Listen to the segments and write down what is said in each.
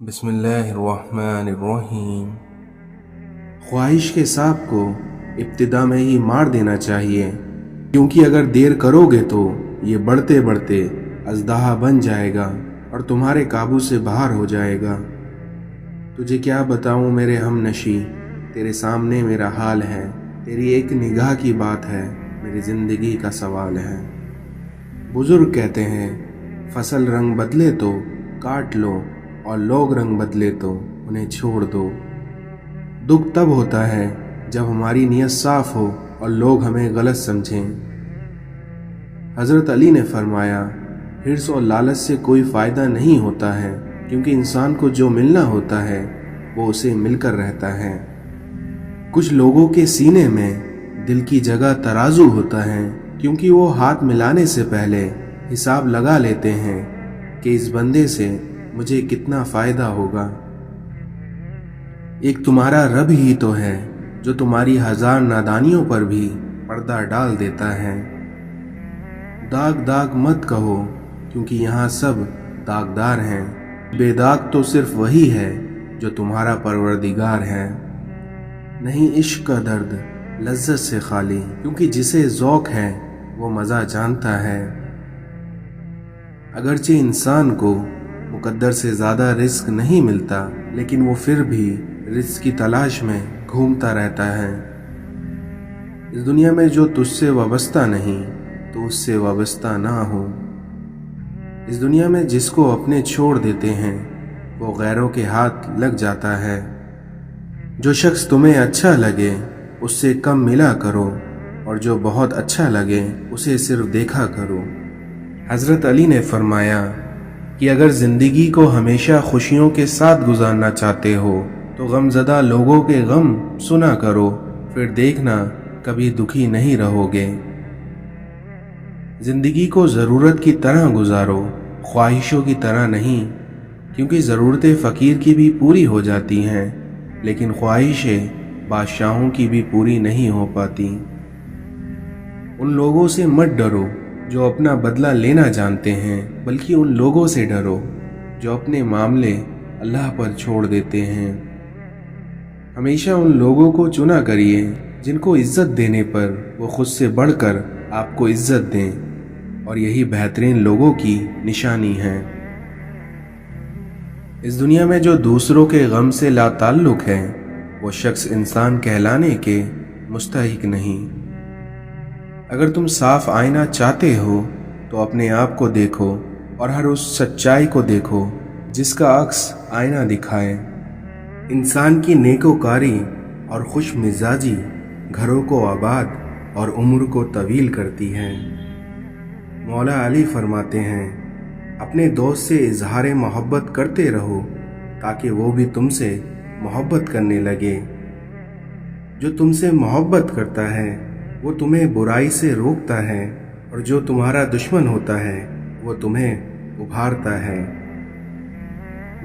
بسم اللہ الرحمن الرحیم۔ خواہش کے سانپ کو ابتدا میں ہی مار دینا چاہیے، کیونکہ اگر دیر کرو گے تو یہ بڑھتے بڑھتے اژدہا بن جائے گا اور تمہارے قابو سے باہر ہو جائے گا۔ تجھے کیا بتاؤں میرے ہم نشی، تیرے سامنے میرا حال ہے، تیری ایک نگاہ کی بات ہے، میری زندگی کا سوال ہے۔ بزرگ کہتے ہیں فصل رنگ بدلے تو کاٹ لو، اور لوگ رنگ بدلے تو انہیں چھوڑ دو۔ دکھ تب ہوتا ہے جب ہماری نیت صاف ہو اور لوگ ہمیں غلط سمجھیں۔ حضرت علی نے فرمایا، حرص اور لالچ سے کوئی فائدہ نہیں ہوتا ہے، کیونکہ انسان کو جو ملنا ہوتا ہے وہ اسے مل کر رہتا ہے۔ کچھ لوگوں کے سینے میں دل کی جگہ ترازو ہوتا ہے، کیونکہ وہ ہاتھ ملانے سے پہلے حساب لگا لیتے ہیں کہ اس بندے سے مجھے کتنا فائدہ ہوگا۔ ایک تمہارا رب ہی تو ہے جو تمہاری ہزار نادانیوں پر بھی پردہ ڈال دیتا ہے۔ داغ داغ مت کہو، کیونکہ یہاں سب داغدار ہیں۔ بے داغ تو صرف وہی ہے جو تمہارا پروردگار ہے۔ نہیں عشق کا درد لذت سے خالی، کیونکہ جسے ذوق ہے وہ مزہ جانتا ہے۔ اگرچہ انسان کو مقدر سے زیادہ رزق نہیں ملتا، لیکن وہ پھر بھی رزق کی تلاش میں گھومتا رہتا ہے۔ اس دنیا میں جو تجھ سے وابستہ نہیں تو اس سے وابستہ نہ ہو۔ اس دنیا میں جس کو اپنے چھوڑ دیتے ہیں وہ غیروں کے ہاتھ لگ جاتا ہے۔ جو شخص تمہیں اچھا لگے اس سے کم ملا کرو، اور جو بہت اچھا لگے اسے صرف دیکھا کرو۔ حضرت علی نے فرمایا کہ اگر زندگی کو ہمیشہ خوشیوں کے ساتھ گزارنا چاہتے ہو تو غم زدہ لوگوں کے غم سنا کرو، پھر دیکھنا کبھی دکھی نہیں رہو گے۔ زندگی کو ضرورت کی طرح گزارو، خواہشوں کی طرح نہیں، کیونکہ ضرورتیں فقیر کی بھی پوری ہو جاتی ہیں، لیکن خواہشیں بادشاہوں کی بھی پوری نہیں ہو پاتی۔ ان لوگوں سے مت ڈرو جو اپنا بدلہ لینا جانتے ہیں، بلکہ ان لوگوں سے ڈرو جو اپنے معاملے اللہ پر چھوڑ دیتے ہیں۔ ہمیشہ ان لوگوں کو چنا کریے جن کو عزت دینے پر وہ خود سے بڑھ کر آپ کو عزت دیں، اور یہی بہترین لوگوں کی نشانی ہے۔ اس دنیا میں جو دوسروں کے غم سے لا تعلق ہے وہ شخص انسان کہلانے کے مستحق نہیں۔ اگر تم صاف آئینہ چاہتے ہو تو اپنے آپ کو دیکھو، اور ہر اس سچائی کو دیکھو جس کا عکس آئینہ دکھائے۔ انسان کی نیکوکاری اور خوش مزاجی گھروں کو آباد اور عمر کو طویل کرتی ہے۔ مولا علی فرماتے ہیں، اپنے دوست سے اظہار محبت کرتے رہو تاکہ وہ بھی تم سے محبت کرنے لگے۔ جو تم سے محبت کرتا ہے وہ تمہیں برائی سے روکتا ہے، اور جو تمہارا دشمن ہوتا ہے وہ تمہیں ابھارتا ہے۔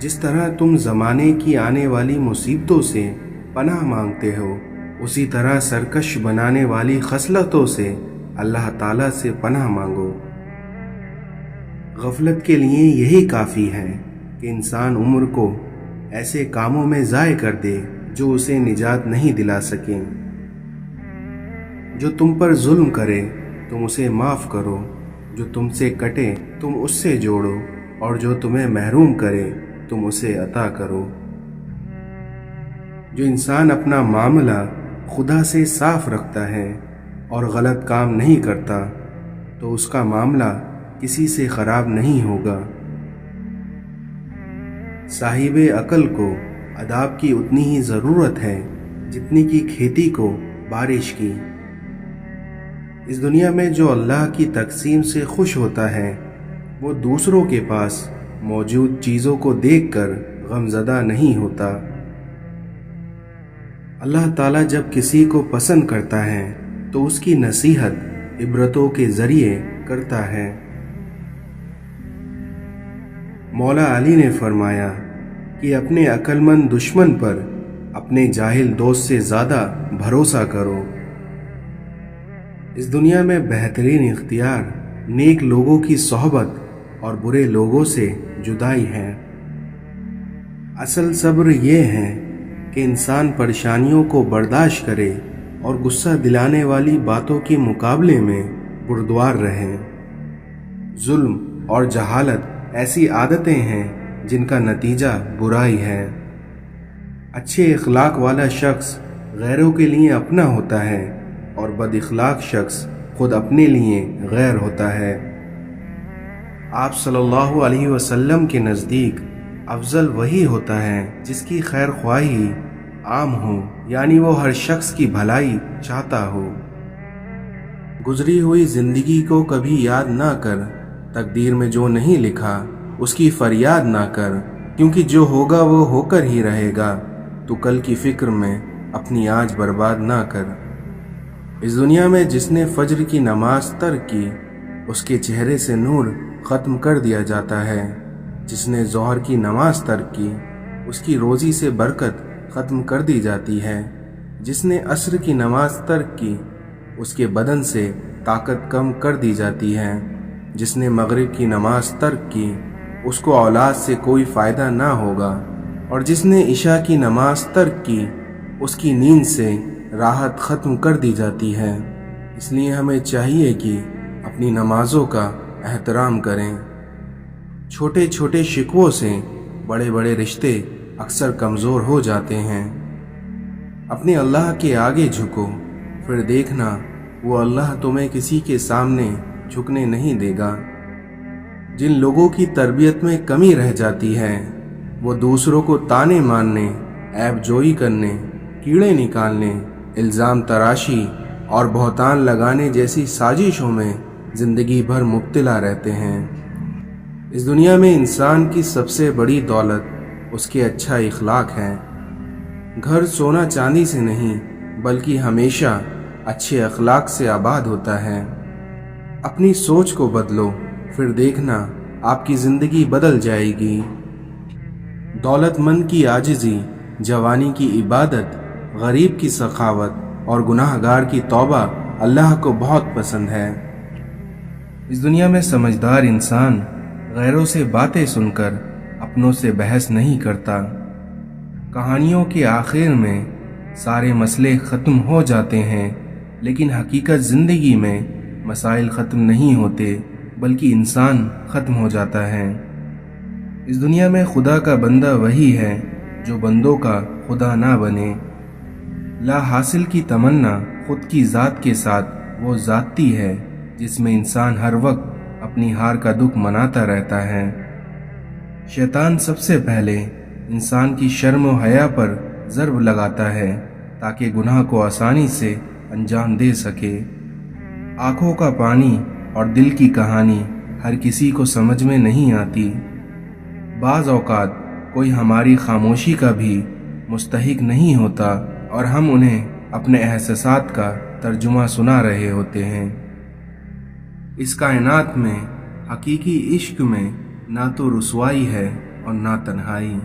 جس طرح تم زمانے کی آنے والی مصیبتوں سے پناہ مانگتے ہو، اسی طرح سرکش بنانے والی خصلتوں سے اللہ تعالیٰ سے پناہ مانگو۔ غفلت کے لیے یہی کافی ہے کہ انسان عمر کو ایسے کاموں میں ضائع کر دے جو اسے نجات نہیں دلا سکیں۔ جو تم پر ظلم کرے تم اسے معاف کرو، جو تم سے کٹے تم اس سے جوڑو، اور جو تمہیں محروم کرے تم اسے عطا کرو۔ جو انسان اپنا معاملہ خدا سے صاف رکھتا ہے اور غلط کام نہیں کرتا تو اس کا معاملہ کسی سے خراب نہیں ہوگا۔ صاحب عقل کو آداب کی اتنی ہی ضرورت ہے جتنی کی کھیتی کو بارش کی۔ اس دنیا میں جو اللہ کی تقسیم سے خوش ہوتا ہے وہ دوسروں کے پاس موجود چیزوں کو دیکھ کر غم زدہ نہیں ہوتا۔ اللہ تعالیٰ جب کسی کو پسند کرتا ہے تو اس کی نصیحت عبرتوں کے ذریعے کرتا ہے۔ مولا علی نے فرمایا کہ اپنے عقل مند دشمن پر اپنے جاہل دوست سے زیادہ بھروسہ کرو۔ اس دنیا میں بہترین اختیار نیک لوگوں کی صحبت اور برے لوگوں سے جدائی ہے۔ اصل صبر یہ ہے کہ انسان پریشانیوں کو برداشت کرے اور غصہ دلانے والی باتوں کے مقابلے میں بردبار رہے۔ ظلم اور جہالت ایسی عادتیں ہیں جن کا نتیجہ برائی ہے۔ اچھے اخلاق والا شخص غیروں کے لیے اپنا ہوتا ہے اور بد اخلاق شخص خود اپنے لیے غیر ہوتا ہے۔ آپ صلی اللہ علیہ وسلم کے نزدیک افضل وہی ہوتا ہے جس کی خیر خواہی عام ہو، یعنی وہ ہر شخص کی بھلائی چاہتا ہو۔ گزری ہوئی زندگی کو کبھی یاد نہ کر، تقدیر میں جو نہیں لکھا اس کی فریاد نہ کر، کیونکہ جو ہوگا وہ ہو کر ہی رہے گا۔ تو کل کی فکر میں اپنی آج برباد نہ کر۔ اس دنیا میں جس نے فجر کی نماز ترک کی اس کے چہرے سے نور ختم کر دیا جاتا ہے، جس نے ظہر کی نماز ترک کی اس کی روزی سے برکت ختم کر دی جاتی ہے، جس نے عصر کی نماز ترک کی اس کے بدن سے طاقت کم کر دی جاتی ہے، جس نے مغرب کی نماز ترک کی اس کو اولاد سے کوئی فائدہ نہ ہوگا، اور جس نے عشاء کی نماز ترک کی اس کی نیند سے راحت ختم کر دی جاتی ہے۔ اس لیے ہمیں چاہیے کہ اپنی نمازوں کا احترام کریں۔ چھوٹے چھوٹے شکووں سے بڑے بڑے رشتے اکثر کمزور ہو جاتے ہیں۔ اپنے اللہ کے آگے جھکو، پھر دیکھنا وہ اللہ تمہیں کسی کے سامنے جھکنے نہیں دے گا۔ جن لوگوں کی تربیت میں کمی رہ جاتی ہے وہ دوسروں کو طانے مارنے، عیب جوئی کرنے، کیڑے نکالنے، الزام تراشی اور بہتان لگانے جیسی سازشوں میں زندگی بھر مبتلا رہتے ہیں۔ اس دنیا میں انسان کی سب سے بڑی دولت اس کے اچھا اخلاق ہے۔ گھر سونا چاندی سے نہیں بلکہ ہمیشہ اچھے اخلاق سے آباد ہوتا ہے۔ اپنی سوچ کو بدلو، پھر دیکھنا آپ کی زندگی بدل جائے گی۔ دولت مند کی عاجزی، جوانی کی عبادت، غریب کی سخاوت اور گناہ گار کی توبہ اللہ کو بہت پسند ہے۔ اس دنیا میں سمجھدار انسان غیروں سے باتیں سن کر اپنوں سے بحث نہیں کرتا۔ کہانیوں کے آخر میں سارے مسئلے ختم ہو جاتے ہیں، لیکن حقیقت زندگی میں مسائل ختم نہیں ہوتے بلکہ انسان ختم ہو جاتا ہے۔ اس دنیا میں خدا کا بندہ وہی ہے جو بندوں کا خدا نہ بنے۔ لا حاصل کی تمنا خود کی ذات کے ساتھ وہ ذاتی ہے جس میں انسان ہر وقت اپنی ہار کا دکھ مناتا رہتا ہے۔ شیطان سب سے پہلے انسان کی شرم و حیا پر ضرب لگاتا ہے تاکہ گناہ کو آسانی سے انجام دے سکے۔ آنکھوں کا پانی اور دل کی کہانی ہر کسی کو سمجھ میں نہیں آتی۔ بعض اوقات کوئی ہماری خاموشی کا بھی مستحق نہیں ہوتا اور ہم انہیں اپنے احساسات کا ترجمہ سنا رہے ہوتے ہیں۔ اس کائنات میں حقیقی عشق میں نہ تو رسوائی ہے اور نہ تنہائی۔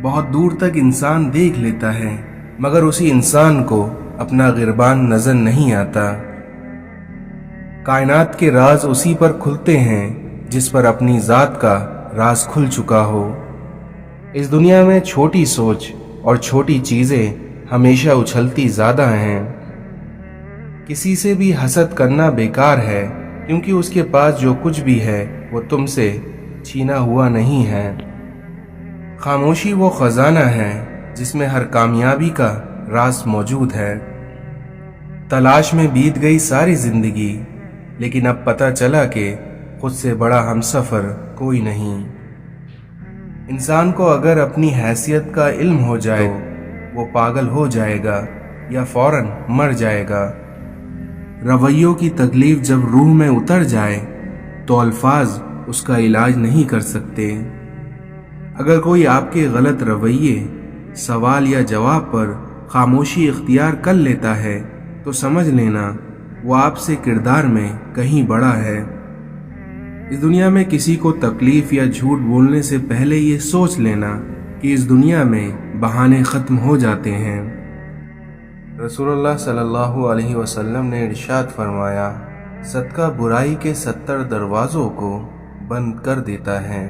بہت دور تک انسان دیکھ لیتا ہے مگر اسی انسان کو اپنا قربان نظر نہیں آتا۔ کائنات کے راز اسی پر کھلتے ہیں جس پر اپنی ذات کا راز کھل چکا ہو۔ اس دنیا میں چھوٹی سوچ اور چھوٹی چیزیں ہمیشہ اچھلتی زیادہ ہیں۔ کسی سے بھی حسد کرنا بیکار ہے کیونکہ اس کے پاس جو کچھ بھی ہے وہ تم سے چھینا ہوا نہیں ہے۔ خاموشی وہ خزانہ ہے جس میں ہر کامیابی کا راز موجود ہے۔ تلاش میں بیت گئی ساری زندگی، لیکن اب پتہ چلا کہ خود سے بڑا ہمسفر کوئی نہیں۔ انسان کو اگر اپنی حیثیت کا علم ہو جائے تو وہ پاگل ہو جائے گا یا فوراً مر جائے گا۔ رویوں کی تکلیف جب روح میں اتر جائے تو الفاظ اس کا علاج نہیں کر سکتے۔ اگر کوئی آپ کے غلط رویے، سوال یا جواب پر خاموشی اختیار کر لیتا ہے تو سمجھ لینا وہ آپ سے کردار میں کہیں بڑا ہے۔ اس دنیا میں کسی کو تکلیف یا جھوٹ بولنے سے پہلے یہ سوچ لینا کہ اس دنیا میں بہانے ختم ہو جاتے ہیں۔ رسول اللہ صلی اللہ علیہ وسلم نے ارشاد فرمایا، صدقہ برائی کے 70 دروازوں کو بند کر دیتا ہے۔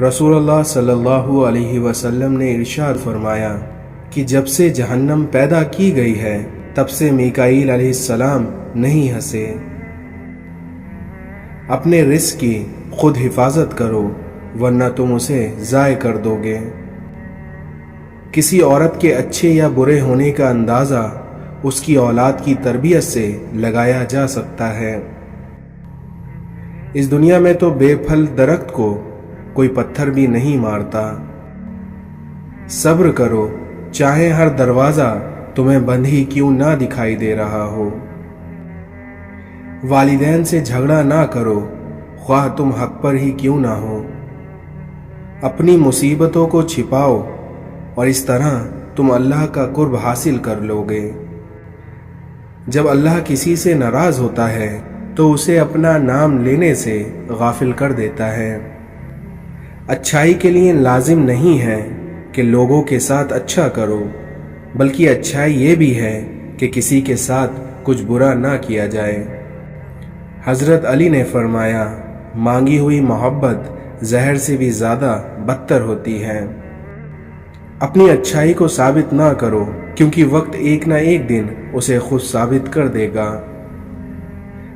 رسول اللہ صلی اللہ علیہ وسلم نے ارشاد فرمایا کہ جب سے جہنم پیدا کی گئی ہے تب سے میکائیل علیہ السلام نہیں ہنسے۔ اپنے رزق کی خود حفاظت کرو ورنہ تم اسے ضائع کر دو گے۔ کسی عورت کے اچھے یا برے ہونے کا اندازہ اس کی اولاد کی تربیت سے لگایا جا سکتا ہے۔ اس دنیا میں تو بے پھل درخت کو کوئی پتھر بھی نہیں مارتا۔ صبر کرو چاہے ہر دروازہ تمہیں بند ہی کیوں نہ دکھائی دے رہا ہو۔ والدین سے جھگڑا نہ کرو خواہ تم حق پر ہی کیوں نہ ہو۔ اپنی مصیبتوں کو چھپاؤ اور اس طرح تم اللہ کا قرب حاصل کر لو گے۔ جب اللہ کسی سے ناراض ہوتا ہے تو اسے اپنا نام لینے سے غافل کر دیتا ہے۔ اچھائی کے لیے لازم نہیں ہے کہ لوگوں کے ساتھ اچھا کرو، بلکہ اچھائی یہ بھی ہے کہ کسی کے ساتھ کچھ برا نہ کیا جائے۔ حضرت علی نے فرمایا، مانگی ہوئی محبت زہر سے بھی زیادہ بدتر ہوتی ہے۔ اپنی اچھائی کو ثابت نہ کرو کیونکہ وقت ایک نہ ایک دن اسے خود ثابت کر دے گا۔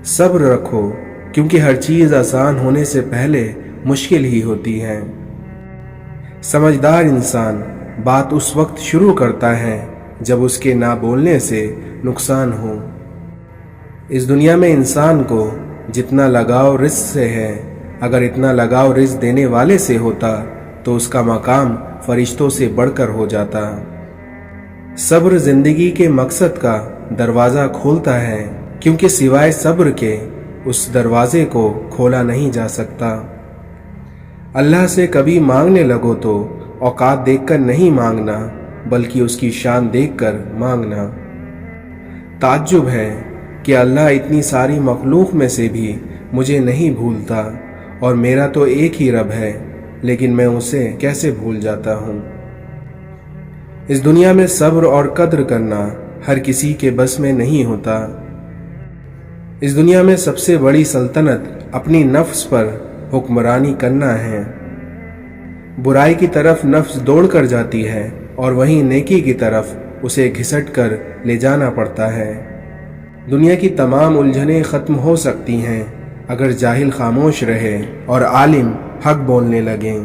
صبر رکھو کیونکہ ہر چیز آسان ہونے سے پہلے مشکل ہی ہوتی ہے۔ سمجھدار انسان بات اس وقت شروع کرتا ہے جب اس کے نہ بولنے سے نقصان ہو۔ اس دنیا میں انسان کو جتنا لگاؤ رزق سے ہے، اگر اتنا لگاؤ رزق دینے والے سے ہوتا تو اس کا مقام فرشتوں سے بڑھ کر ہو جاتا۔ صبر زندگی کے مقصد کا دروازہ کھولتا ہے کیونکہ سوائے صبر کے اس دروازے کو کھولا نہیں جا سکتا۔ اللہ سے کبھی مانگنے لگو تو اوقات دیکھ کر نہیں مانگنا بلکہ اس کی شان دیکھ کر مانگنا۔ تعجب ہے کہ اللہ اتنی ساری مخلوق میں سے بھی مجھے نہیں بھولتا، اور میرا تو ایک ہی رب ہے لیکن میں اسے کیسے بھول جاتا ہوں۔ اس دنیا میں صبر اور قدر کرنا ہر کسی کے بس میں نہیں ہوتا۔ اس دنیا میں سب سے بڑی سلطنت اپنی نفس پر حکمرانی کرنا ہے۔ برائی کی طرف نفس دوڑ کر جاتی ہے اور وہیں نیکی کی طرف اسے گھسٹ کر لے جانا پڑتا ہے۔ دنیا کی تمام الجھنیں ختم ہو سکتی ہیں اگر جاہل خاموش رہے اور عالم حق بولنے لگیں۔